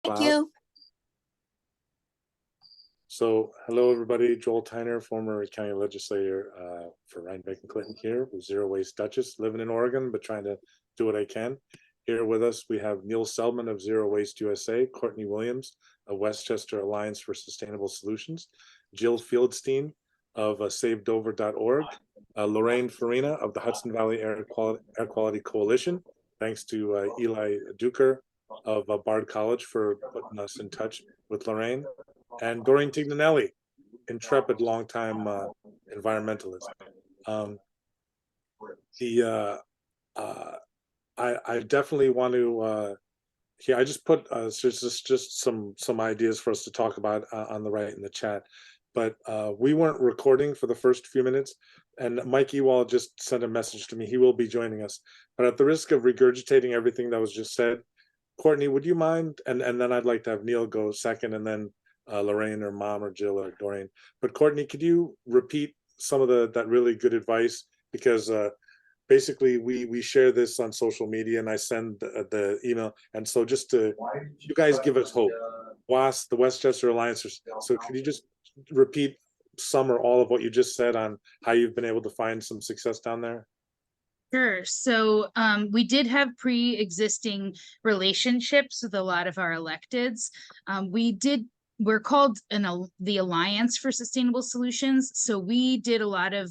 Thank Cloud. you. So, hello everybody, Joel Tyner, former county legislator for Rhinebeck and Clinton here with Zero Waste Dutchess, living in Oregon, but trying to do what I can. Here with us, we have Neil Seldman of Zero Waste USA, Courtney Williams of Westchester Alliance for Sustainable Solutions, Jill Fieldstein of SaveDover.org, Lorraine Farina of the Hudson Valley Air Quality Coalition. Thanks to Eli Duker of Bard College for putting us in touch with Lorraine, and Doreen Tignanelli, intrepid longtime environmentalist. I definitely want to. I just put just some ideas for us to talk about on the right in the chat, but we weren't recording for the first few minutes, and Mike Ewall just sent a message to me. He will be joining us, but at the risk of regurgitating everything that was just said, Courtney, would you mind? And then I'd like to have Neil go second, and then Lorraine or Mom or Jill or Doreen. But Courtney, could you repeat some of that really good advice? Because basically we share this on social media, and I send the email. And so just to, you guys give us hope. WASS, the Westchester Alliance. So could you just repeat some or all of what you just said on how you've been able to find some success down there? Sure. So we did have pre-existing relationships with a lot of our electeds. We're called the Alliance for Sustainable Solutions. So we did a lot of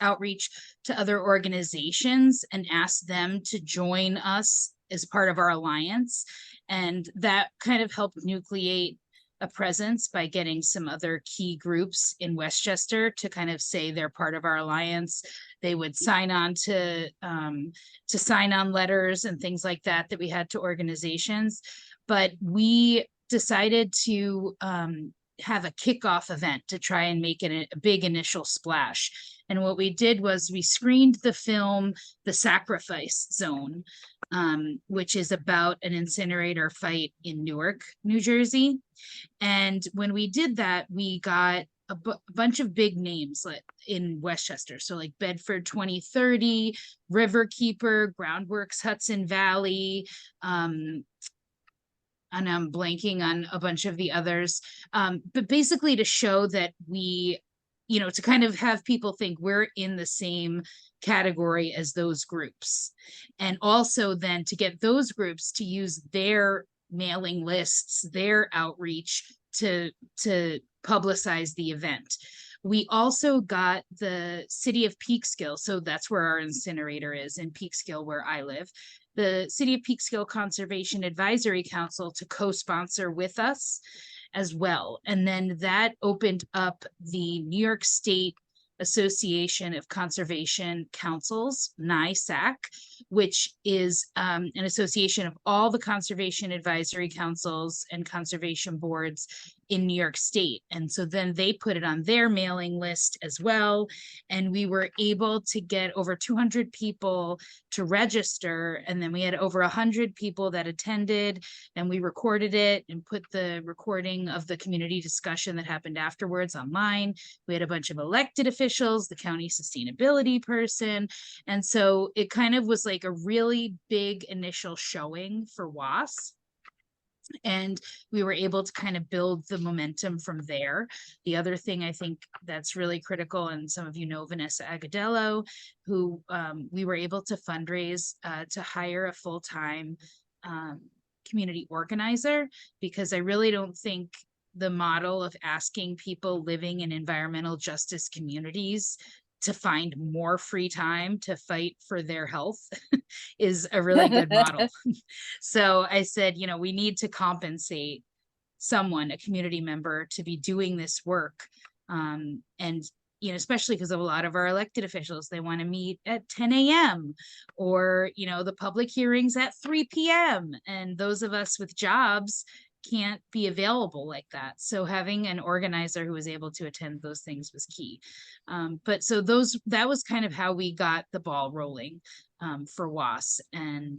outreach to other organizations and asked them to join us as part of our alliance. And that kind of helped nucleate a presence by getting some other key groups in Westchester to kind of say they're part of our alliance. They would sign on to sign on letters and things like that we had to organizations. But we decided to have a kickoff event to try and make it a big initial splash. And what we did was we screened the film, The Sacrifice Zone, which is about an incinerator fight in Newark, New Jersey. And when we did that, we got a bunch of big names in Westchester. So like Bedford 2030, Riverkeeper, Groundworks Hudson Valley, and I'm blanking on a bunch of the others. But basically to show that we, to kind of have people think we're in the same category as those groups. And also then to get those groups to use their mailing lists, their outreach to publicize the event. We also got the city of Peekskill, so that's where our incinerator is, in Peekskill, where I live, the City of Peekskill Conservation Advisory Council to co-sponsor with us as well. And then that opened up the New York State Association of Conservation Councils, NISAC, which is an association of all the conservation advisory councils and conservation boards in New York State. And so then they put it on their mailing list as well. And we were able to get over 200 people to register. And then we had over 100 people that attended, and we recorded it and put the recording of the community discussion that happened afterwards online. We had a bunch of elected officials, the county sustainability person. And so it kind of was like a really big initial showing for WASS. And we were able to kind of build the momentum from there. The other thing I think that's really critical, and some of you know Vanessa Agadello, who we were able to fundraise to hire a full-time community organizer, because I really don't think the model of asking people living in environmental justice communities to find more free time to fight for their health is a really good model. So I said, we need to compensate someone, a community member, to be doing this work. And, especially because of a lot of our elected officials, they want to meet at 10 a.m. or, the public hearings at 3 p.m. And those of us with jobs can't be available like that. So having an organizer who was able to attend those things was key. But so that was kind of how we got the ball rolling for WASS. And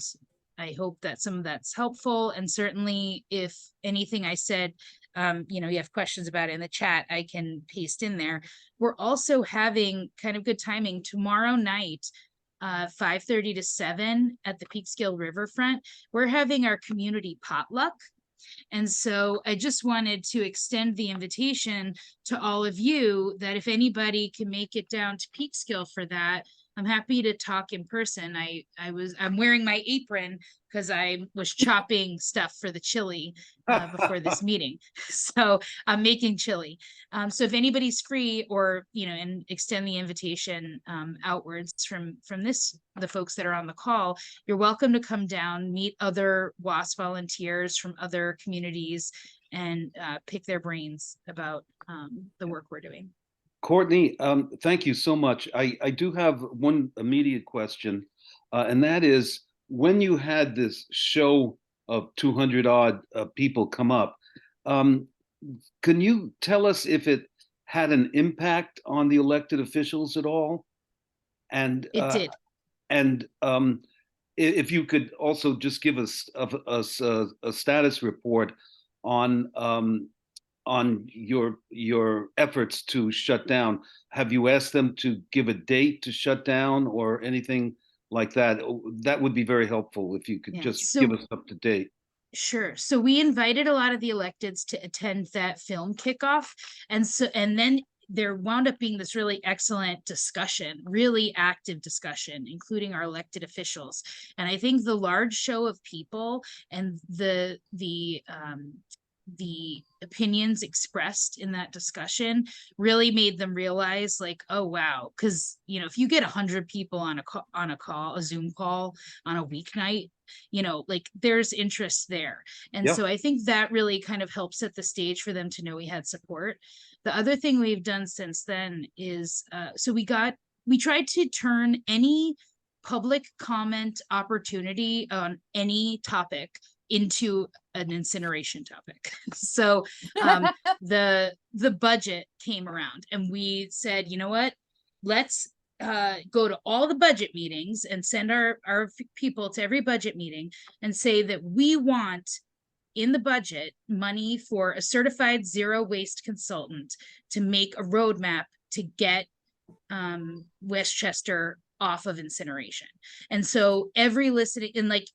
I hope that some of that's helpful. And certainly if anything I said, you have questions about it in the chat, I can paste in there. We're also having kind of good timing tomorrow night, 5:30 to 7 at the Peekskill Riverfront. We're having our community potluck. And so I just wanted to extend the invitation to all of you that if anybody can make it down to Peekskill for that, I'm happy to talk in person. I'm wearing my apron because I was chopping stuff for the chili before this meeting. So I'm making chili. So if anybody's free, or, and extend the invitation outwards from the folks that are on the call, you're welcome to come down, meet other WASS volunteers from other communities, and pick their brains about the work we're doing. Courtney, thank you so much. I do have one immediate question, and that is, when you had this show of 200 odd people come up, can you tell us if it had an impact on the elected officials at all? And it did. And if you could also just give us a status report on your efforts to shut down. Have you asked them to give a date to shut down or anything like that? That would be very helpful if you could just give us up to date. Sure. So we invited a lot of the electeds to attend that film kickoff. And then there wound up being this really excellent discussion, really active discussion, including our elected officials. And I think the large show of people and the opinions expressed in that discussion really made them realize, like, oh wow, because if you get 100 people on a Zoom call on a weeknight, like there's interest there. And so I think that really kind of helped set the stage for them to know we had support. The other thing we've done since then is we tried to turn any public comment opportunity on any topic into an incineration topic. So the budget came around and we said, you know what, let's go to all the budget meetings and send our people to every budget meeting and say that we want in the budget money for a certified zero waste consultant to make a roadmap to get Westchester off of incineration. And so every listening, and like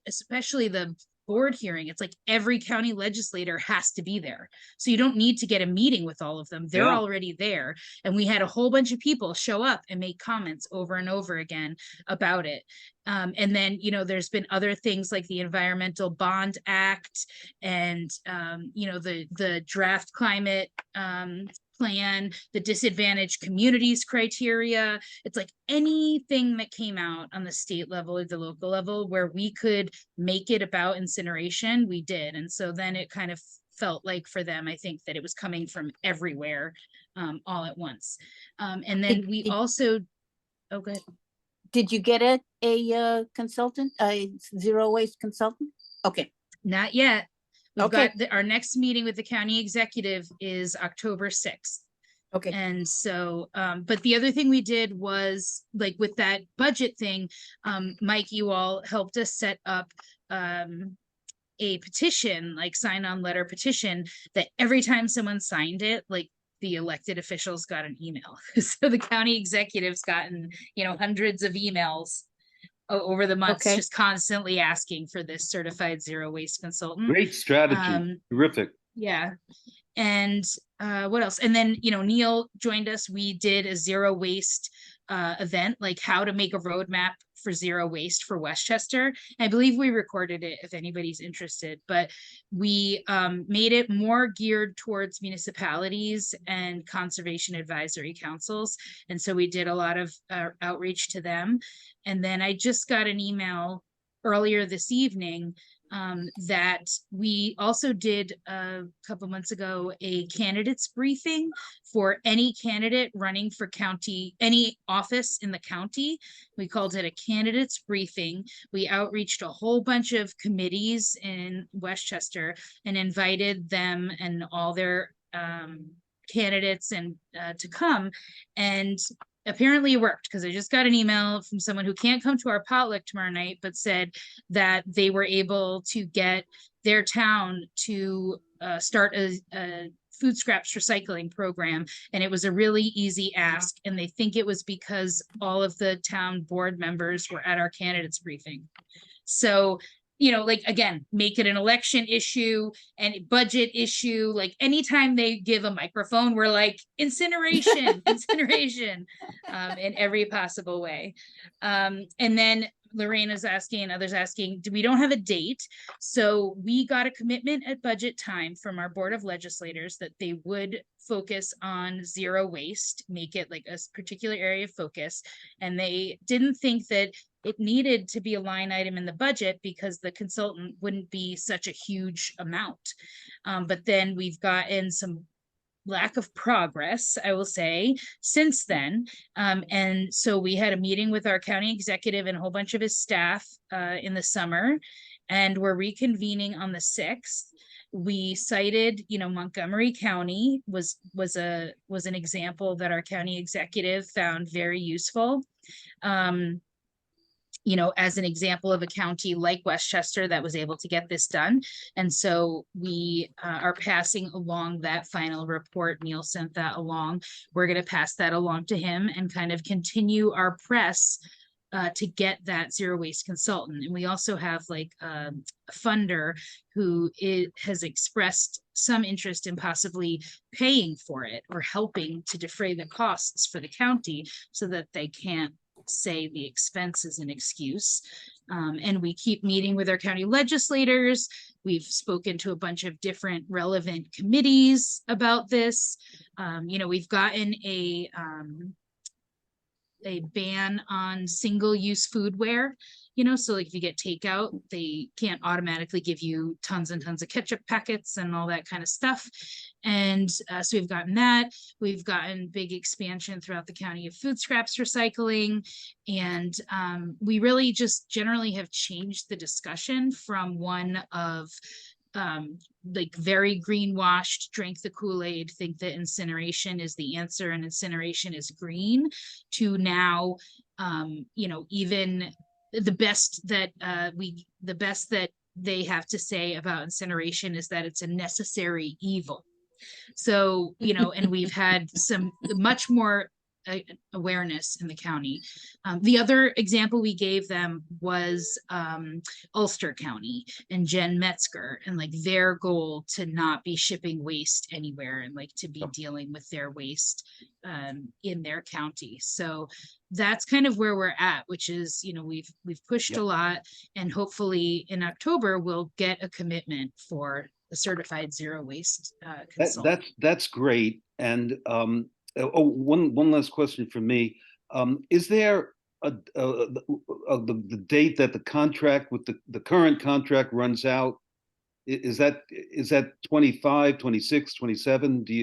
especially the board hearing, it's like every county legislator has to be there. So you don't need to get a meeting with all of them. They're already there. And we had a whole bunch of people show up and make comments over and over again about it. And then, there's been other things like the Environmental Bond Act and, the draft climate plan, the disadvantaged communities criteria. It's like anything that came out on the state level or the local level where we could make it about incineration, we did. And so then it kind of felt like for them, I think that it was coming from everywhere all at once. And then oh, good. Did you get a consultant, a zero waste consultant? Okay. Not yet. We've got our next meeting with the county executive is October 6th. Okay. And so, but the other thing we did was, like with that budget thing, Mike Ewall helped us set up a petition, like sign-on letter petition, that every time someone signed it, like the elected officials got an email. So the county executive's gotten, hundreds of emails over the months, just constantly asking for this certified zero waste consultant. Great strategy. Terrific. Yeah. And what else? And then, Neil joined us. We did a zero waste event, like how to make a roadmap for zero waste for Westchester. I believe we recorded it if anybody's interested, but we made it more geared towards municipalities and conservation advisory councils. And so we did a lot of outreach to them. And then I just got an email earlier this evening that we also did a couple months ago a candidates briefing for any candidate running for any office in the county. We called it a candidates briefing. We outreached a whole bunch of committees in Westchester and invited them and all their candidates and to come, and apparently it worked, because I just got an email from someone who can't come to our potluck tomorrow night, but said that they were able to get their town to start a food scraps recycling program. And it was a really easy ask. And they think it was because all of the town board members were at our candidates briefing. So you know, like, again, make it an election issue and budget issue. Like anytime they give a microphone, we're like, incineration, incineration, in every possible way. And then Lorraine is asking, and others asking, we don't have a date. So we got a commitment at budget time from our Board of Legislators that they would focus on zero waste, make it like a particular area of focus. And they didn't think that it needed to be a line item in the budget because the consultant wouldn't be such a huge amount. But then we've gotten some lack of progress, I will say, since then. And so we had a meeting with our county executive and a whole bunch of his staff in the summer, and we're reconvening on the 6th. We cited, you know, Montgomery County was an example that our county executive found very useful. You know, as an example of a county like Westchester that was able to get this done. And so we are passing along that final report. Neil sent that along. We're going to pass that along to him and kind of continue our press to get that zero waste consultant. And we also have like a funder who has expressed some interest in possibly paying for it or helping to defray the costs for the county so that they can't say the expense is an excuse. And we keep meeting with our county legislators. We've spoken to a bunch of different relevant committees about this. You know, we've gotten a ban on single-use foodware, you know, so like if you get takeout, they can't automatically give you tons and tons of ketchup packets and all that kind of stuff. And so we've gotten that. We've gotten big expansion throughout the county of food scraps recycling. And we really just generally have changed the discussion from one of like very greenwashed, drank the Kool-Aid, think that incineration is the answer and incineration is green, to now, you know, even the best that they have to say about incineration is that it's a necessary evil. So, you know, and we've had some much more awareness in the county. The other example we gave them was Ulster County and Jen Metzger, and like their goal to not be shipping waste anywhere and like to be dealing with their waste in their county. So that's kind of where we're at, which is, you know, we've pushed a lot, and hopefully in October we'll get a commitment for a certified zero waste consultant. That's great. And one last question from me. Is there the date that the contract with the current contract runs out? Is that 25, 26, 27? Do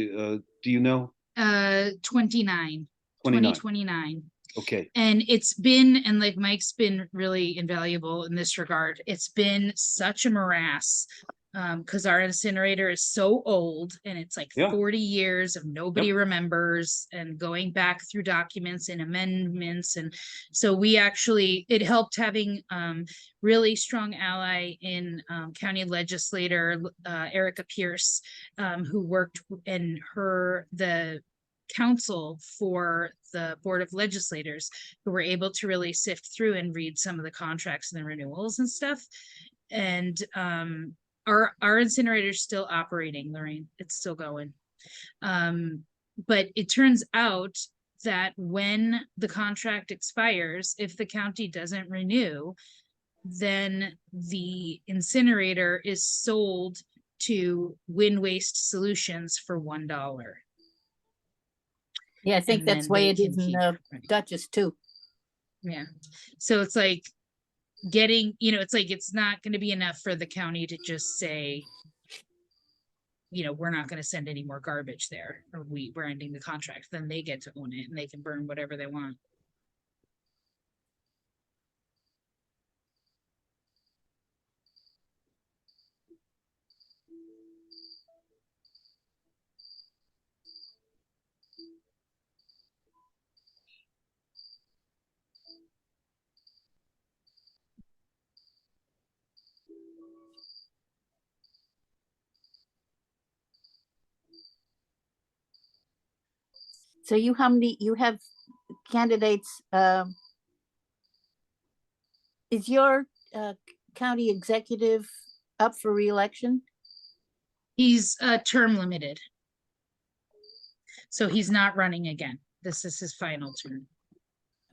you know? 29. 2029. Okay. And it's been, and like Mike's been really invaluable in this regard. It's been such a morass because our incinerator is so old, and it's like 40 years of nobody remembers, and going back through documents and amendments. And so we actually, it helped having really strong ally in county legislator Erica Pierce, who worked in the council for the Board of Legislators, who were able to really sift through and read some of the contracts and the renewals and stuff. And our incinerator is still operating, Lorraine. It's still going. But it turns out that when the contract expires, if the county doesn't renew, then the incinerator is sold to Win Waste Solutions for $1. Yeah, I think And that's then why they it can is in keep- Dutchess too. Yeah. So it's like getting, you know, it's like it's not going to be enough for the county to just say, you know, we're not going to send any more garbage there, or we're ending the contract. Then they get to own it and they can burn whatever they want. So you have candidates, is your county executive up for reelection? He's term limited. So he's not running again. This is his final term.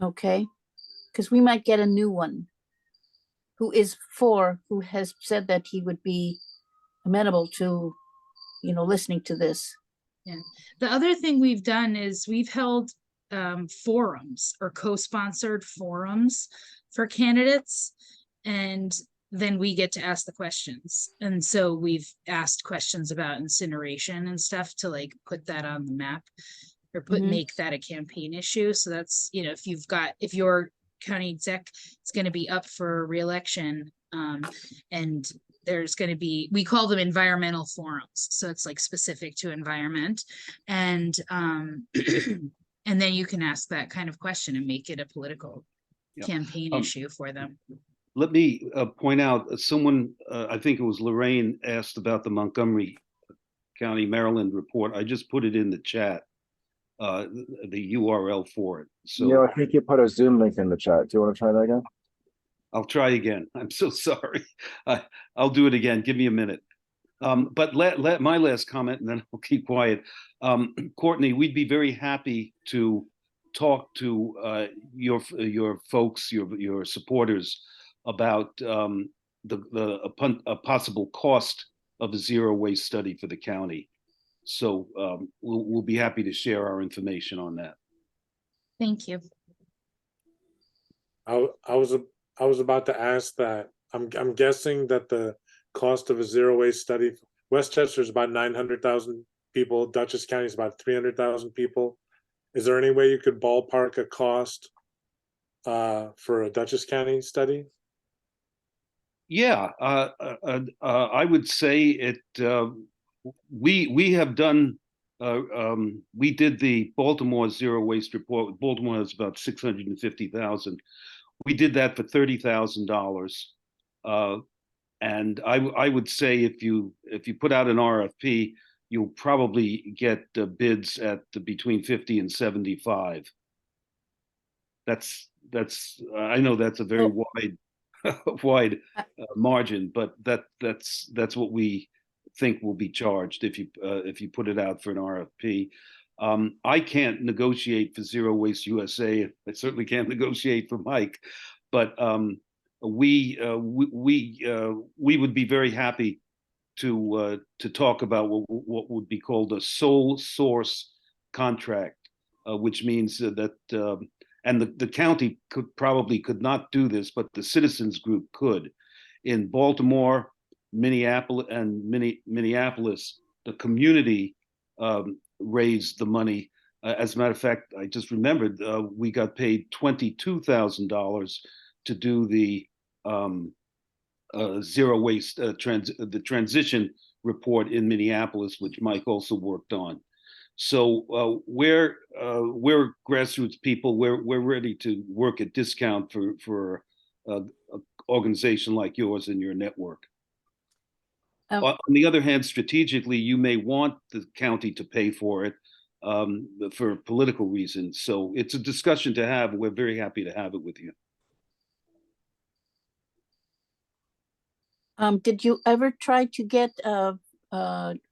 Okay, because we might get a new one who has said that he would be amenable to, listening to this. Yeah. The other thing we've done is we've held forums or co-sponsored forums for candidates, and then we get to ask the questions. And so we've asked questions about incineration and stuff to like put that on the map or make that a campaign issue. So that's, if your county exec is going to be up for re-election, and there's going to be, we call them environmental forums. So it's like specific to environment. And and then you can ask that kind of question and make it a political campaign issue for them. Let me point out, someone, I think it was Lorraine, asked about the Montgomery County, Maryland report. I just put it in the chat, the URL for it. So I think you put a Zoom link in the chat. Do you want to try that again? I'll try again. I'm so sorry. I'll do it again. Give me a minute. But let my last comment, and then I'll keep quiet. Courtney, we'd be very happy to talk to your folks, your supporters, about a possible cost of a zero waste study for the county. So we'll be happy to share our information on that. Thank you. I was about to ask that. I'm guessing that the cost of a zero waste study, Westchester is about 900,000 people. Dutchess County is about 300,000 people. Is there any way you could ballpark a cost for a Dutchess County study? Yeah, I would say it. We have done. We did the Baltimore zero waste report. Baltimore has about 650,000. We did that for $30,000, and I would say if you put out an RFP, you'll probably get bids at between 50 and 75. That's I know that's a very wide margin, but that's what we think will be charged if you put it out for an RFP. I can't negotiate for Zero Waste USA. I certainly can't negotiate for Mike, but we would be very happy to talk about what would be called a sole source contract, which means that and the county could not do this, but the citizens group could. In Baltimore, Minneapolis, the community raised the money. As a matter of fact, I just remembered we got paid $22,000 to do the zero waste the transition report in Minneapolis, which Mike also worked on. So we're grassroots people. We're ready to work at discount for an organization like yours and your network. On the other hand, strategically, you may want the county to pay for it for political reasons. So it's a discussion to have. We're very happy to have it with you. Did you ever try to get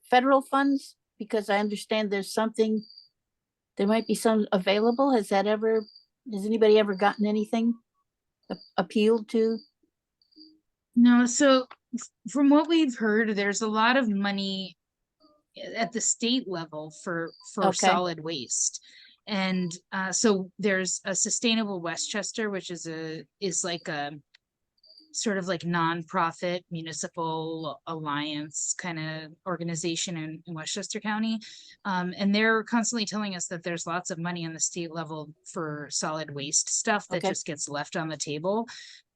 federal funds? Because I understand there might be some available. Has anybody ever gotten anything appealed to? No, so from what we've heard, there's a lot of money at the state level for solid waste. And so there's a Sustainable Westchester, which is like a sort of like nonprofit municipal alliance kind of organization in Westchester County. And they're constantly telling us that there's lots of money on the state level for solid waste stuff that just gets left on the table.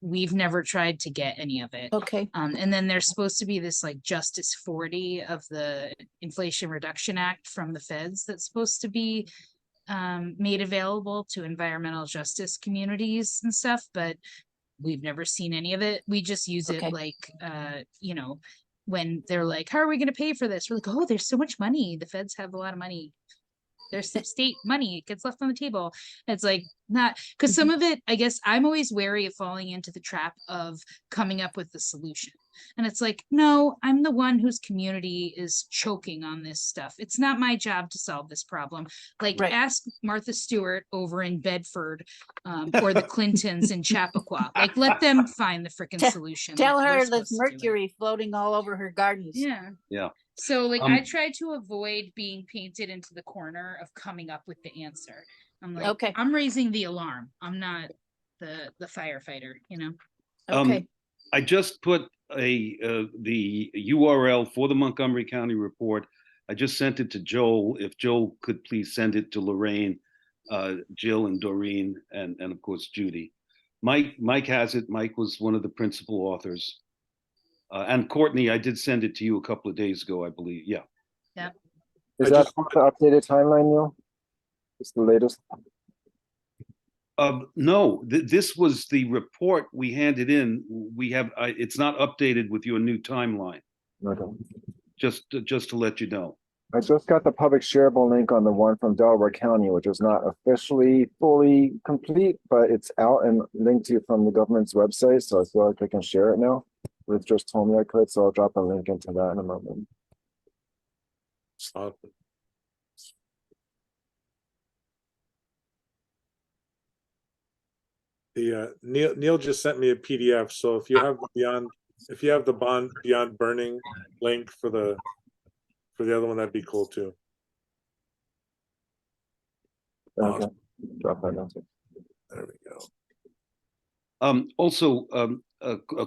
We've never tried to get any of it. Okay. And then there's supposed to be this like Justice 40 of the Inflation Reduction Act from the feds that's supposed to be made available to environmental justice communities and stuff, but we've never seen any of it. We just use it like, when they're like, how are we going to pay for this? We're like, oh, there's so much money. The feds have a lot of money. there's some state money, it gets left on the table. It's like not, because some of it, I guess I'm always wary of falling into the trap of coming up with the solution. And it's like, no, I'm the one whose community is choking on this stuff. It's not my job to solve this problem. Like, Right. ask Martha Stewart over in Bedford, or the Clintons in Chappaqua. Like, let them find the freaking Te- solution. Tell Like, we're her supposed there's to do it. mercury floating all over her gardens. Yeah. Yeah. So like I Um, try to avoid being painted into the corner of coming up with the answer. I'm like, Okay. I'm raising the alarm. I'm not the firefighter, you know? Okay. I just put the URL for the Montgomery County report. I just sent it to Joel. If Joel could please send it to Lorraine, Jill and Doreen, and of course Judy. Mike has it. Mike was one of the principal authors. And Courtney, I did send it to you a couple of days ago, I believe. Yeah. Is I that just- the updated timeline, Neil? It's the latest. No, this was the report we handed in. We have, it's not updated with your new timeline, Okay. just to let you know. I just got the public shareable link on the one from Delaware County, which is not officially fully complete, but it's out and linked to from the government's website. So I feel like I can share it now. Ruth just told me I could, so I'll drop a link into that in a moment. The Neil just sent me a PDF. So if you have the Beyond Burning link for the other one, that'd be cool too. Okay. Drop that down. There we go. Also,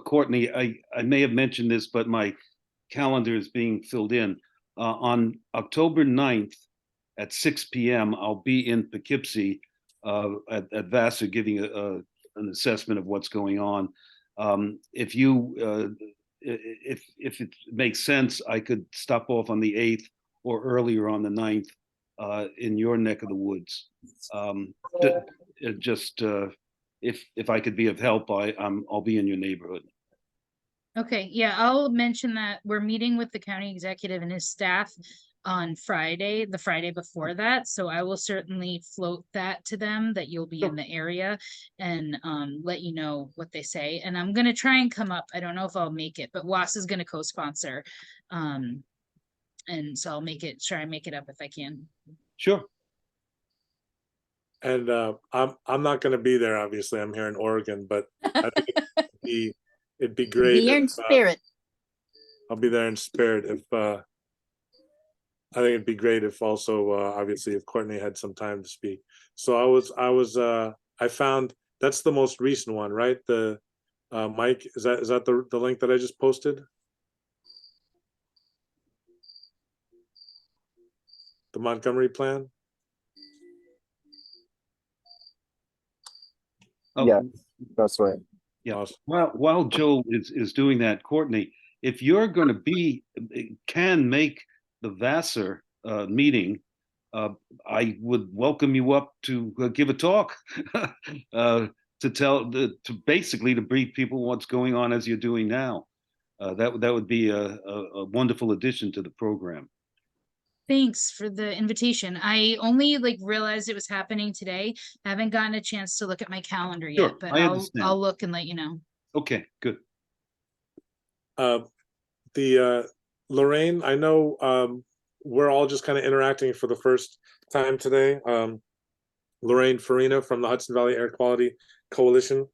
Courtney, I may have mentioned this, but my calendar is being filled in. On October 9th at 6 p.m., I'll be in Poughkeepsie at Vassar giving an assessment of what's going on. If it makes sense, I could stop off on the 8th or earlier on the 9th in your neck of the woods. If I could be of help, I'll be in your neighborhood. Okay, yeah, I'll mention that we're meeting with the county executive and his staff on Friday, the Friday before that. So I will certainly float that to them, that you'll be in the area, and let you know what they say. And I'm gonna try and come up. I don't know if I'll make it, but WASS is gonna co-sponsor. And so I'll try and make it up if I can. Sure. And I'm not going to be there. Obviously, I'm here in Oregon, but I think it'd be great. Be in spirit. I'll be there in spirit. I think it'd be great if also obviously if Courtney had some time to speak. So I found that's the most recent one, right? The Mike, is that the link that I just posted? The Montgomery plan? Yeah, that's right. Yeah. Awesome. While Joel is doing that, Courtney, if you're going to can make the Vassar meeting, I would welcome you up to give a talk to basically to brief people what's going on as you're doing now. That would be a wonderful addition to the program. Thanks for the invitation. I only realized it was happening today. I haven't gotten a chance to look at my calendar yet, Sure, but I understand. I'll look and let you know. Okay, good. Lorraine, I know we're all just kind of interacting for the first time today. Lorraine Farina from the Hudson Valley Air Quality Coalition.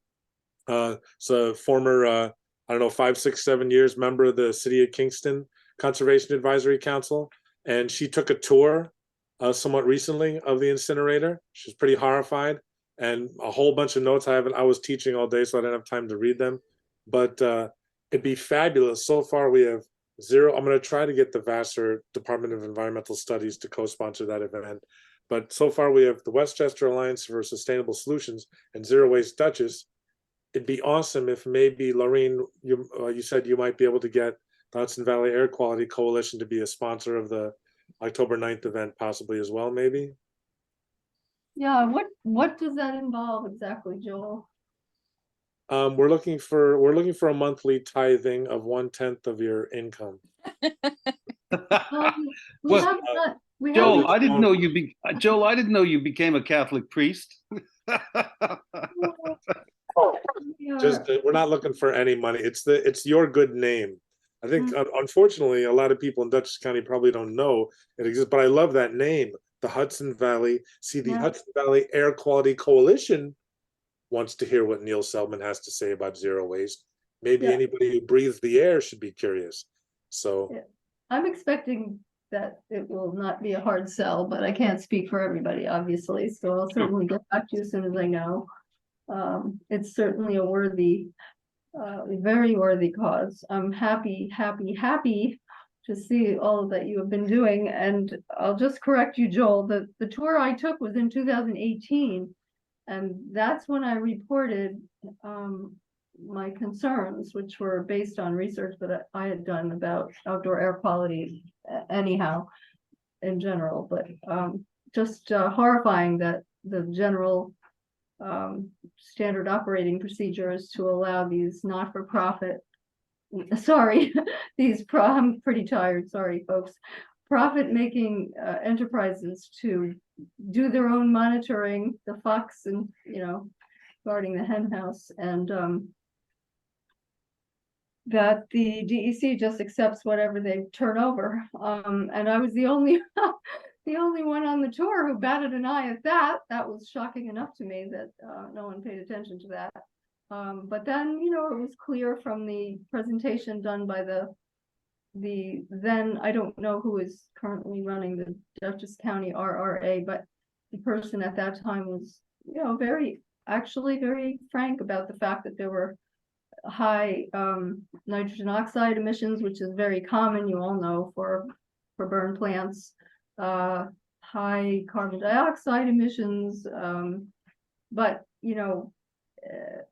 So former, I don't know, 5, 6, 7 years member of the City of Kingston Conservation Advisory Council. And she took a tour somewhat recently of the incinerator. She's pretty horrified, and a whole bunch of notes. I was teaching all day, so I didn't have time to read them, but it'd be fabulous. So far we have 0. I'm going to try to get the Vassar Department of Environmental Studies to co-sponsor that event. But so far we have the Westchester Alliance for Sustainable Solutions and Zero Waste Dutchess. It'd be awesome if maybe Lorraine, you said you might be able to get the Hudson Valley Air Quality Coalition to be a sponsor of the October 9th event, possibly as well, maybe. Yeah, what does that involve exactly, Joel? We're looking for a monthly tithing of 1/10 of your income. We Well, have We Joel, have, I didn't know Joel, I didn't know you became a Catholic priest. Just, we're not looking for any money. It's your good name. I think, unfortunately, a lot of people in Dutchess County probably don't know it exists, but I love that name, the Hudson Valley. See, the Yeah. Hudson Valley Air Quality Coalition wants to hear what Neil Seldman has to say about zero waste. Maybe Yeah. anybody who breathes the air should be curious. So, Yeah. I'm expecting that it will not be a hard sell, but I can't speak for everybody, obviously, so I'll certainly get back to you as soon as I know. It's certainly a worthy, very worthy cause. I'm happy to see all that you have been doing, and I'll just correct you, Joel, the tour I took was in 2018, and that's when I reported my concerns, which were based on research that I had done about outdoor air quality anyhow, in general, but just horrifying that the general standard operating procedures to allow these not-for-profit, sorry, I'm pretty tired, sorry, folks, profit-making enterprises to do their own monitoring, the fox and, guarding the hen house, and that the DEC just accepts whatever they turn over. And I was the only the only one on the tour who batted an eye at that. That was shocking enough to me that no one paid attention to that. But then, it was clear from the presentation done by the then, I don't know who is currently running the Dutchess County RRA, but the person at that time was, very frank about the fact that there were high nitrogen oxide emissions, which is very common, you all know, for burn plants, high carbon dioxide emissions, but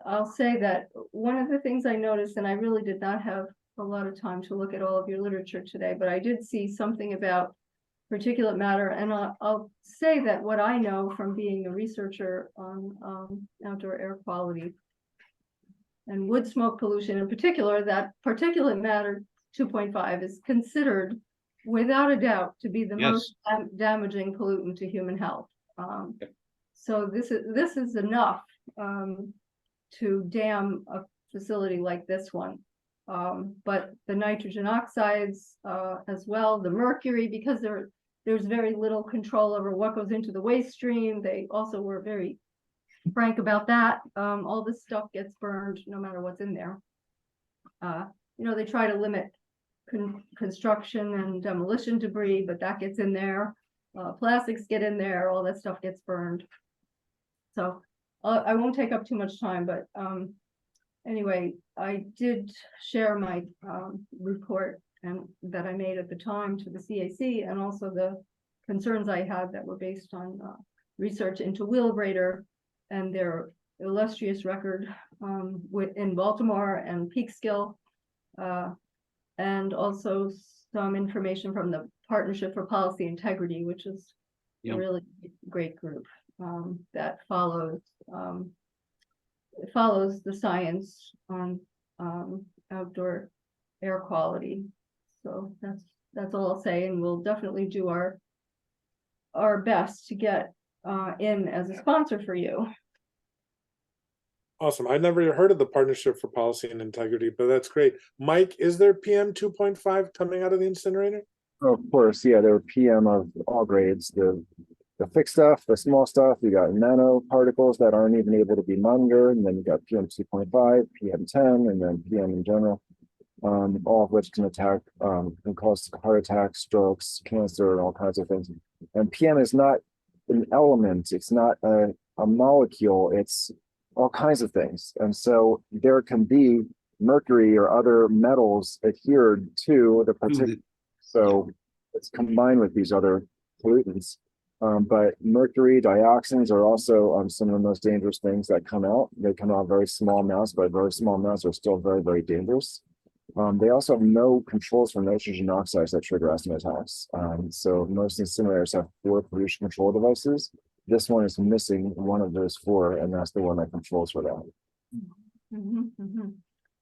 I'll say that one of the things I noticed, and I really did not have a lot of time to look at all of your literature today, but I did see something about particulate matter, and I'll say that what I know from being a researcher on outdoor air quality and wood smoke pollution in particular, that particulate matter 2.5 is considered without a doubt to be the most damaging pollutant to human health. So this is enough to dam a facility like this one. But the nitrogen oxides as well, the mercury, because there's very little control over what goes into the waste stream. They also were very frank about that. All this stuff gets burned no matter what's in there. They try to limit construction and demolition debris, but that gets in there. Plastics get in there, all that stuff gets burned. So I won't take up too much time, but anyway, I did share my report and that I made at the time to the CAC, and also the concerns I had that were based on research into Wheelabrator and their illustrious record in Baltimore and Peekskill, and also some information from the Partnership for Policy Integrity, which is a really great group that follows the science on outdoor air quality. So that's all I'll say, and we'll definitely do our best to get in as a sponsor for you. awesome. I never heard of the Partnership for Policy and Integrity, but that's great. Mike, is there PM 2.5 coming out of the incinerator? Oh, of course, yeah, there are PM of all grades, the thick stuff, the small stuff, you got nano particles that aren't even able to be monitored, and then you got PM 2.5, PM 10, and then PM in general, all of which can cause heart attacks, strokes, cancer, and all kinds of things. And PM is not an element, it's not a molecule, it's all kinds of things. And so there can be mercury or other metals adhered to the particular, so it's combined with these other pollutants. But mercury, dioxins are also some of the most dangerous things that come out. They come out very small amounts, but very small amounts are still very, very dangerous. They also have no controls for nitrogen oxides that trigger asthma attacks. So most incinerators have 4 pollution control devices. This one is missing one of those 4, and that's the one that controls for that.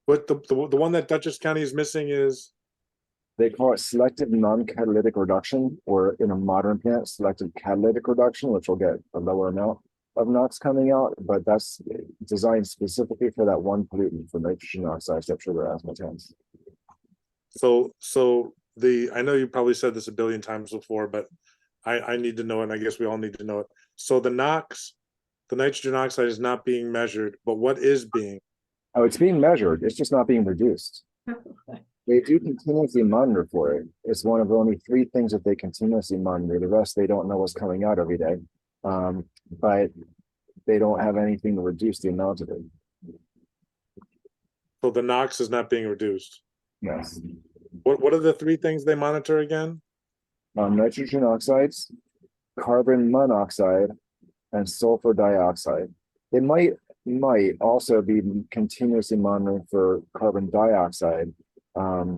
But the one that Dutchess County is missing is? They call it selective non-catalytic reduction, or in a modern plant, selective catalytic reduction, which will get a lower amount of NOx coming out, but that's designed specifically for that one pollutant, for nitrogen oxide, step sugar, aspartame. So I know you probably said this a billion times before, but I need to know it, and I guess we all need to know it. So the NOx, the nitrogen oxide is not being measured, but what is being? Oh, it's being measured. It's just not being reduced. They do continuously monitor for it. It's one of only 3 things that they continuously monitor. The rest, they don't know what's coming out every day. But they don't have anything to reduce the amount of it. So the NOx is not being reduced. Yes. What are the 3 things they monitor again? Nitrogen oxides, carbon monoxide, and sulfur dioxide. They might also be continuously monitoring for carbon dioxide.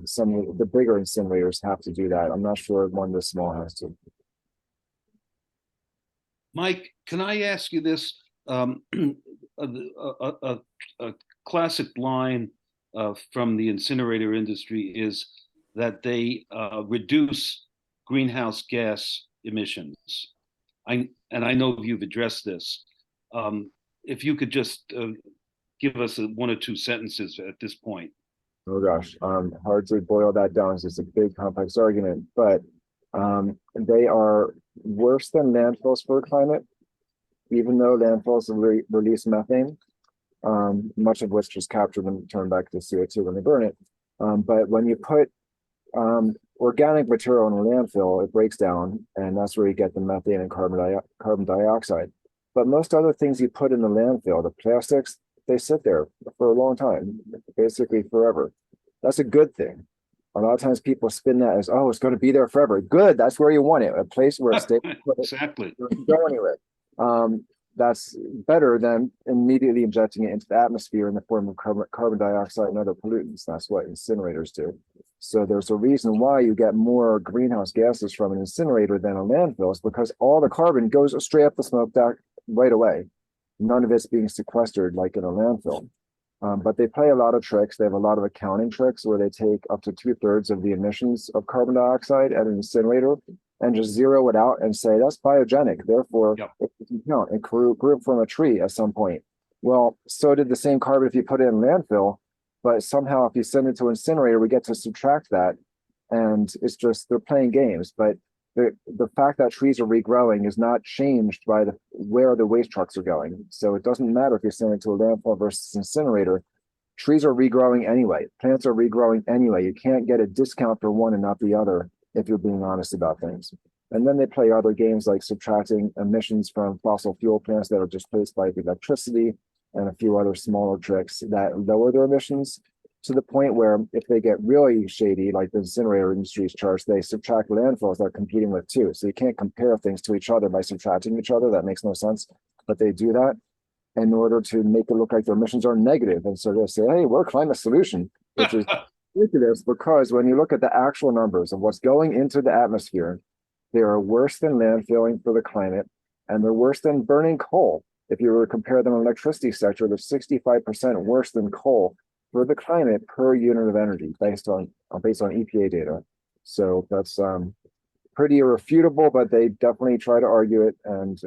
Some of the bigger incinerators have to do that. I'm not sure one of the small has to. Mike, can I ask you this? A classic line from the incinerator industry is that they reduce greenhouse gas emissions. I know you've addressed this. If you could just give us 1 or 2 sentences at this point. Oh gosh, hard to boil that down. It's a big complex argument, but they are worse than landfills for climate, even though landfills release methane, much of which is captured and turned back to CO2 when they burn it. But when you put organic material in a landfill, it breaks down, and that's where you get the methane and carbon dioxide. But most other things you put in the landfill, the plastics, they sit there for a long time, basically forever. That's a good thing. A lot of times people spin that as, oh, it's going to be there forever. Good, that's where you want it, a place where it stays. Exactly. Doesn't go anywhere. That's better than immediately injecting it into the atmosphere in the form of carbon dioxide and other pollutants. That's what incinerators do. So there's a reason why you get more greenhouse gases from an incinerator than a landfill, is because all the carbon goes straight up the smoke stack right away. None of it's being sequestered like in a landfill. But they play a lot of tricks. They have a lot of accounting tricks where they take up to 2/3 of the emissions of carbon dioxide at an incinerator and just zero it out and say that's biogenic. Therefore, Yep. It can count. It grew from a tree at some point. Well, so did the same carbon if you put it in landfill, but somehow if you send it to an incinerator, we get to subtract that. And it's just, they're playing games. But the fact that trees are regrowing is not changed by where the waste trucks are going. So it doesn't matter if you send it to a landfill versus incinerator. Trees are regrowing anyway. Plants are regrowing anyway. You can't get a discount for one and not the other if you're being honest about things. And then they play other games like subtracting emissions from fossil fuel plants that are displaced by the electricity, and a few other smaller tricks that lower their emissions, to the point where if they get really shady, like the incinerator industry's charge, they subtract landfills they're competing with too. So you can't compare things to each other by subtracting each other. That makes no sense. But they do that in order to make it look like their emissions are negative. And so they say, hey, we're a climate solution, which is ridiculous, because when you look at the actual numbers of what's going into the atmosphere, they are worse than landfilling for the climate, and they're worse than burning coal. If you were to compare them in the electricity sector, they're 65% worse than coal for the climate per unit of energy based on EPA data. So that's pretty irrefutable, but they definitely try to argue it, and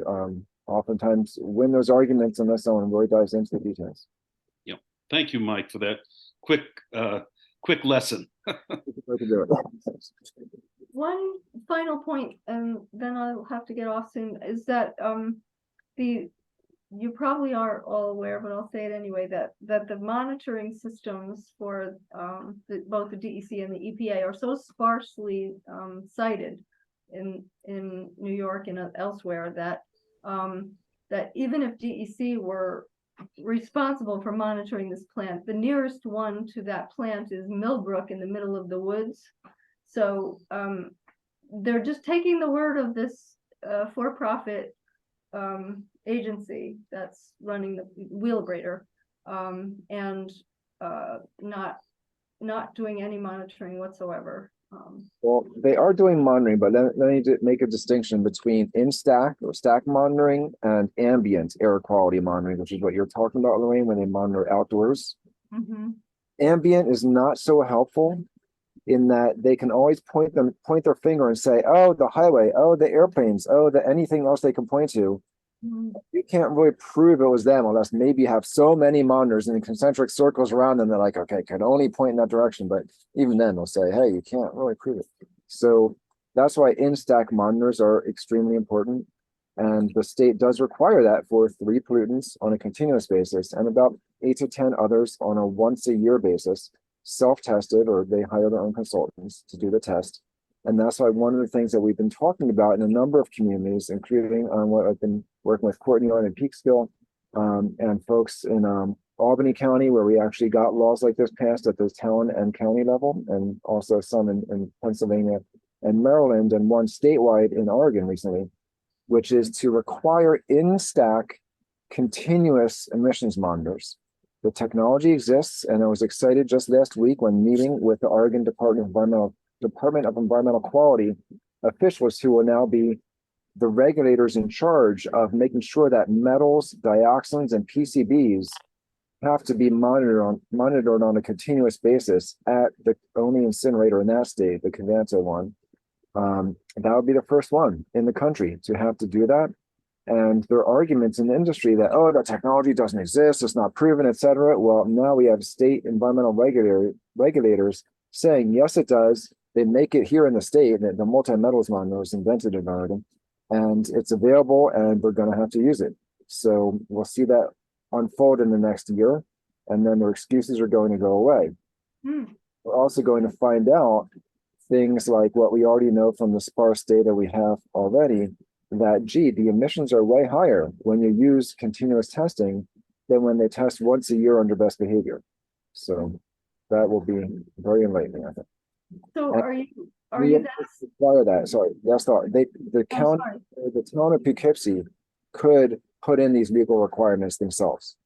oftentimes win those arguments unless someone really dives into the details. Yeah. Thank you, Mike, for that quick lesson. One final point, and then I'll have to get off soon, is that you probably are all aware, but I'll say it anyway, that the monitoring systems for both the DEC and the EPA are so sparsely cited in New York and elsewhere that even if DEC were responsible for monitoring this plant, the nearest one to that plant is Millbrook in the middle of the woods. So they're just taking the word of this for-profit agency that's running the Wheelabrator, and not doing any monitoring whatsoever. Well, they are doing monitoring, but let me make a distinction between in-stack or stack monitoring and ambient air quality monitoring, which is what you're talking about, Lorraine, when they monitor outdoors. Mm-hmm. Ambient is not so helpful in that they can always point their finger and say, oh, the highway, oh, the airplanes, oh, the anything else they can point to. You can't really prove it was them unless maybe you have so many monitors in concentric circles around them. They're like, okay, can only point in that direction. But even then they'll say, hey, you can't really prove it. So that's why in-stack monitors are extremely important. And the state does require that for 3 pollutants on a continuous basis and about 8 to 10 others on a once a year basis, self-tested, or they hire their own consultants to do the test. And that's why one of the things that we've been talking about in a number of communities, including on what I've been working with Courtney on in Peekskill, and folks in Albany County, where we actually got laws like this passed at the town and county level, and also some in Pennsylvania and Maryland, and one statewide in Oregon recently, which is to require in-stack continuous emissions monitors. The technology exists, and I was excited just last week when meeting with the Oregon Department of Environmental Quality officials, who will now be the regulators in charge of making sure that metals, dioxins, and PCBs have to be monitored on a continuous basis at the only incinerator in that state, the Covanta one. That would be the first one in the country to have to do that. And there are arguments in the industry that, oh, the technology doesn't exist, it's not proven, etc. Well, now we have state environmental regulators saying, yes, it does. They make it here in the state, that the multi-metals monitor was invented in Oregon, and it's available, and we're going to have to use it. So we'll see that unfold in the next year, and then their excuses are going to go away. We're also going to find out things like what we already know from the sparse data we have already, that, gee, the emissions are way higher when you use continuous testing than when they test once a year under best behavior. So that will be very enlightening, I think. So And are you require that? Sorry, that's not the county, the town of Poughkeepsie could put in these legal requirements themselves.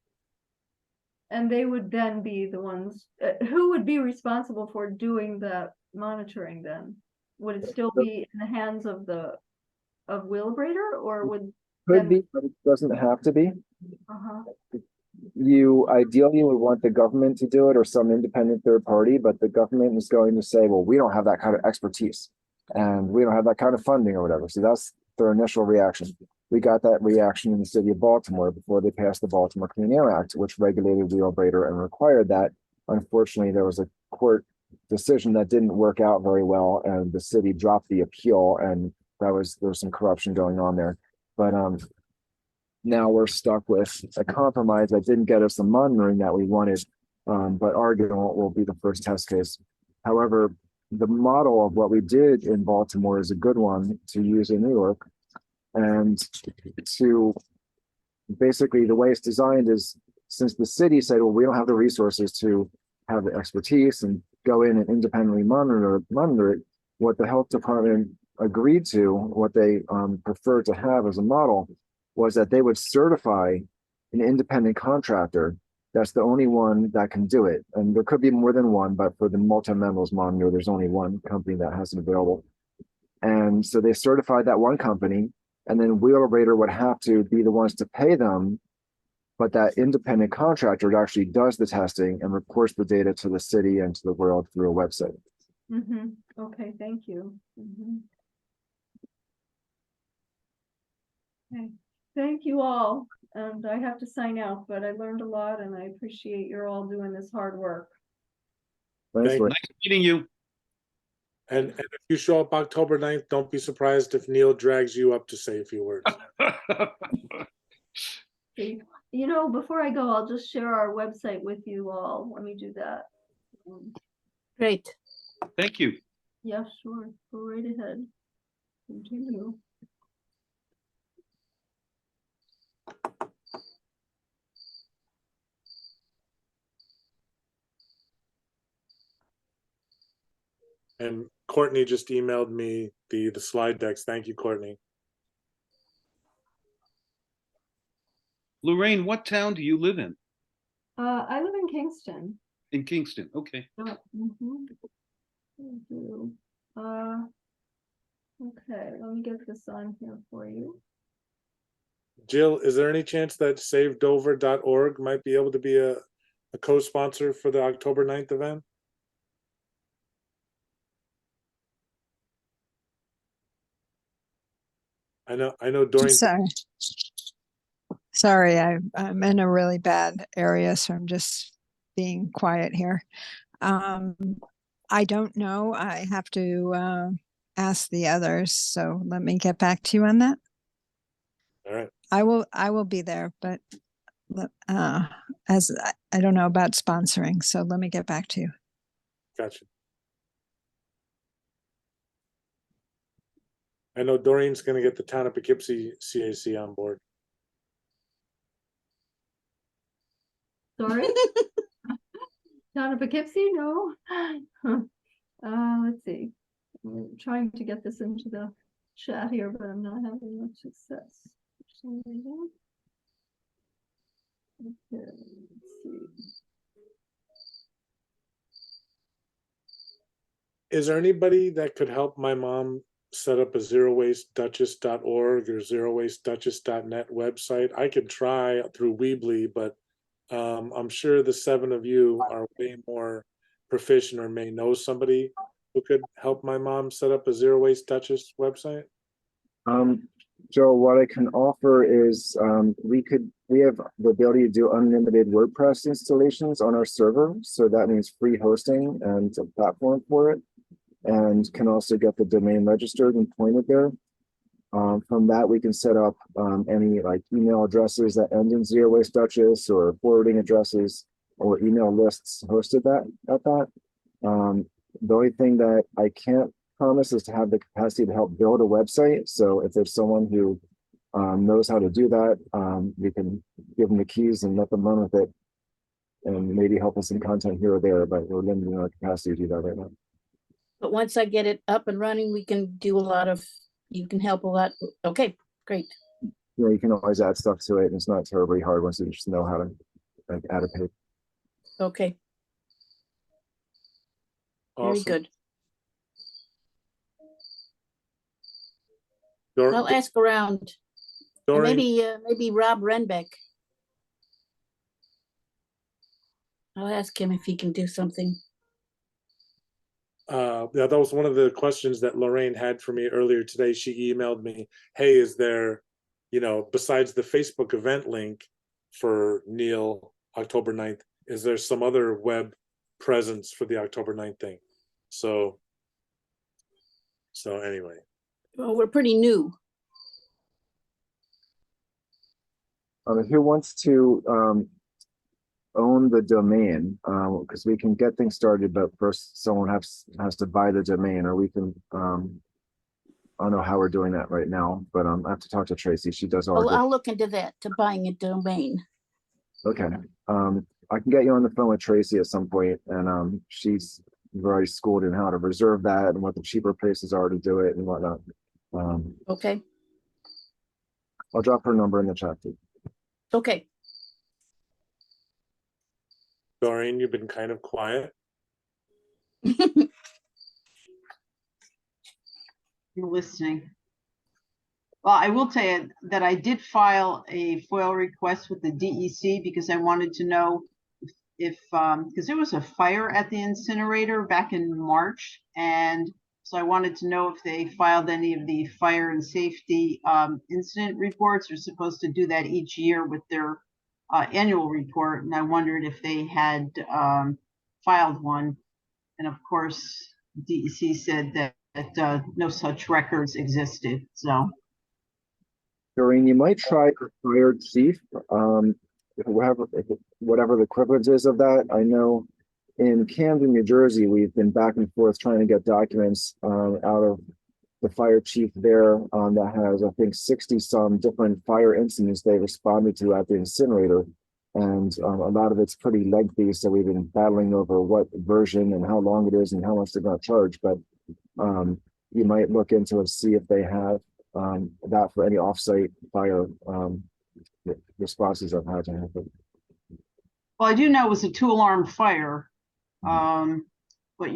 and they would then be the ones, who would be responsible for doing the monitoring then? Would it still be in the hands of Wheelabrator, or would Could be, but it doesn't have to be. uh-huh. You ideally would want the government to do it or some independent third party, but the government is going to say, well, we don't have that kind of expertise and we don't have that kind of funding or whatever. So that's their initial reaction. We got that reaction in the city of Baltimore before they passed the Baltimore Clean Air Act, which regulated Wheelabrator and required that. Unfortunately, there was a court decision that didn't work out very well, and the city dropped the appeal, and there was some corruption going on there. But now we're stuck with a compromise that didn't get us the monitoring that we wanted, but Oregon will be the first test case. However, the model of what we did in Baltimore is a good one to use in New York. And to basically, the way it's designed is, since the city said, well, we don't have the resources to have the expertise and go in and independently monitor it, what the health department agreed to, what they preferred to have as a model, was that they would certify an independent contractor. That's the only one that can do it. And there could be more than one, but for the multi-metals monitor, there's only one company that has it available. And so they certified that one company, and then Wheelabrator would have to be the ones to pay them. But that independent contractor actually does the testing and reports the data to the city and to the world through a website. Mm-hmm. Okay, thank you. Mm-hmm. Okay, thank you all. And I have to sign out, but I learned a lot, and I appreciate you're all doing this hard work. Thanks, Thank Lorraine. Nice meeting you. And if you show up October 9th, don't be surprised if Neil drags you up to say a few words. See, you know, before I go, I'll just share our website with you all. Let me do that. Great. Thank you. Yeah, sure. Go right ahead. Continue. And Courtney just emailed me the slide decks. Thank you, Courtney. Lorraine, what town do you live in? I live in Kingston. In Kingston. Okay. Mhm. Thank you. Okay, let me get this on here for you. Jill, is there any chance that savedover.org might be able to be a co-sponsor for the October 9th event? I know Doreen. Sorry, I'm in a really bad area, so I'm just being quiet here. I don't know. I have to ask the others. So let me get back to you on that. All right. I will be there, but as I don't know about sponsoring, so let me get back to you. Gotcha. I know Doreen's going to get the town of Poughkeepsie CAC on board. Sorry? Town of Poughkeepsie? No. Let's see. I'm trying to get this into the chat here, but I'm not having much success. Okay, let's see. Is there anybody that could help my mom set up a zerowastedutchess.org or zerowastedutchess.net website? I could try through Weebly, but I'm sure the 7 of you are way more proficient or may know somebody who could help my mom set up a Zero Waste Dutchess website. Joe, what I can offer is we have the ability to do unlimited WordPress installations on our server. So that means free hosting and a platform for it, and can also get the domain registered and pointed there. From that, we can set up any like email addresses that end in Zero Waste Dutchess or forwarding addresses or email lists hosted at that. The only thing that I can't promise is to have the capacity to help build a website. So if there's someone who knows how to do that, we can give them the keys and let them run with it, and maybe help us some content here or there, but we're limited in our capacity to do that right now. But once I get it up and running, we can do a lot of, you can help a lot. Okay, great. You know, you can always add stuff to it, and it's not terribly hard once you just know how to like add a page. Okay, very Awesome. good. Dor- I'll ask around. And Doreen, maybe Rob Renbeck. I'll ask him if he can do something. yeah, that was one of the questions that Lorraine had for me earlier today. She emailed me, hey, is there, besides the Facebook event link for Neil October 9th, is there some other web presence for the October 9th thing? So anyway. Well, we're pretty new. Who wants to own the domain? Because we can get things started, but first someone has to buy the domain, or we can. I don't know how we're doing that right now, but I have to talk to Tracy. She does all. I'll look into that, to buying a domain. Okay. I can get you on the phone with Tracy at some point, and she's already schooled in how to reserve that and what the cheaper places are to do it and whatnot. Okay. I'll drop her number in the chat too. Okay. Doreen, you've been kind of quiet. You're listening. Well, I will tell you that I did file a FOIL request with the DEC because I wanted to know if because there was a fire at the incinerator back in March, and so I wanted to know if they filed any of the fire and safety incident reports. They're supposed to do that each year with their annual report, and I wondered if they had filed one. And of course, DEC said that no such records existed. So, Doreen, you might try the fire chief, whatever the equivalent is of that. I know in Camden, New Jersey, we've been back and forth trying to get documents out of the fire chief there that has, I think, 60 some different fire incidents they responded to at the incinerator. And a lot of it's pretty lengthy, so we've been battling over what version and how long it is and how much they're going to charge. But you might look into it, see if they have that for any offsite fire responses I've had to happen. well, I do know it was a 2-alarm fire. But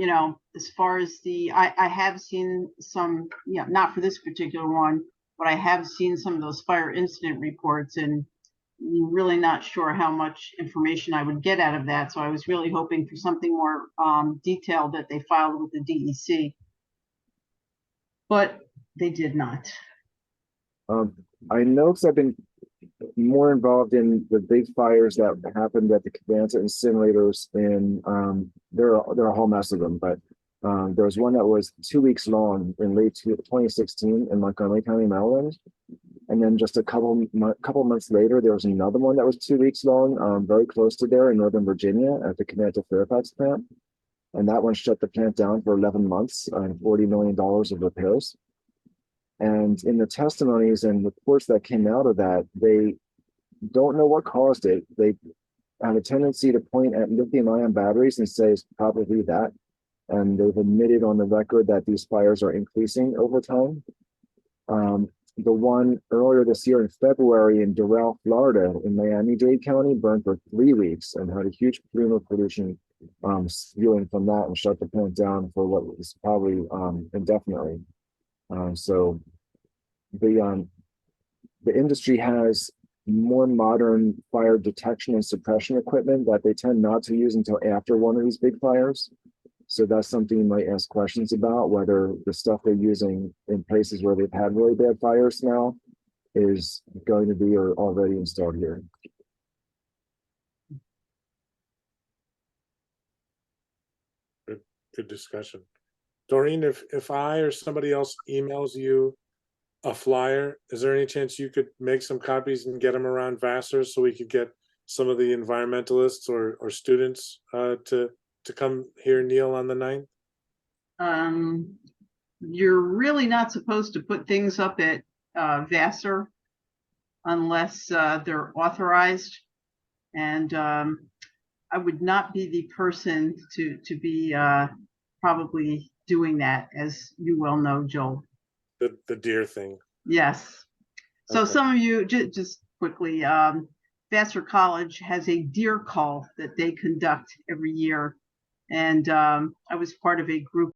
as far as I have seen some, not for this particular one, but I have seen some of those fire incident reports, and I'm really not sure how much information I would get out of that. So I was really hoping for something more detailed that they filed with the DEC, but they did not. I know because I've been more involved in the big fires that happened at the Cavanta incinerators in there are a whole mess of them, but there was one that was 2 weeks long in late 2016 in Montgomery County, Maryland. And then just a couple months later, there was another one that was 2 weeks long, very close to there in Northern Virginia at the Cavanta Fairfax plant. And that one shut the plant down for 11 months and $40 million of repairs. And in the testimonies and reports that came out of that, they don't know what caused it. They have a tendency to point at lithium-ion batteries and say it's probably that. And they've admitted on the record that these fires are increasing over time. The one earlier this year in February in Doral, Florida, in Miami-Dade County, burned for 3 weeks and had a huge plume of pollution spewing from that and shut the plant down for what was probably indefinitely. So the industry has more modern fire detection and suppression equipment that they tend not to use until after one of these big fires. So that's something you might ask questions about, whether the stuff they're using in places where they've had really bad fires now is going to be or already installed here. Good discussion. Doreen, if I or somebody else emails you a flyer, is there any chance you could make some copies and get them around Vassar so we could get some of the environmentalists or students to come hear Neil on the 9th? You're really not supposed to put things up at Vassar unless they're authorized. And I would not be the person to be probably doing that, as you well know, Joel. The deer thing. Yes. So Okay. some of you, just quickly, Vassar College has a deer call that they conduct every year. And I was part of a group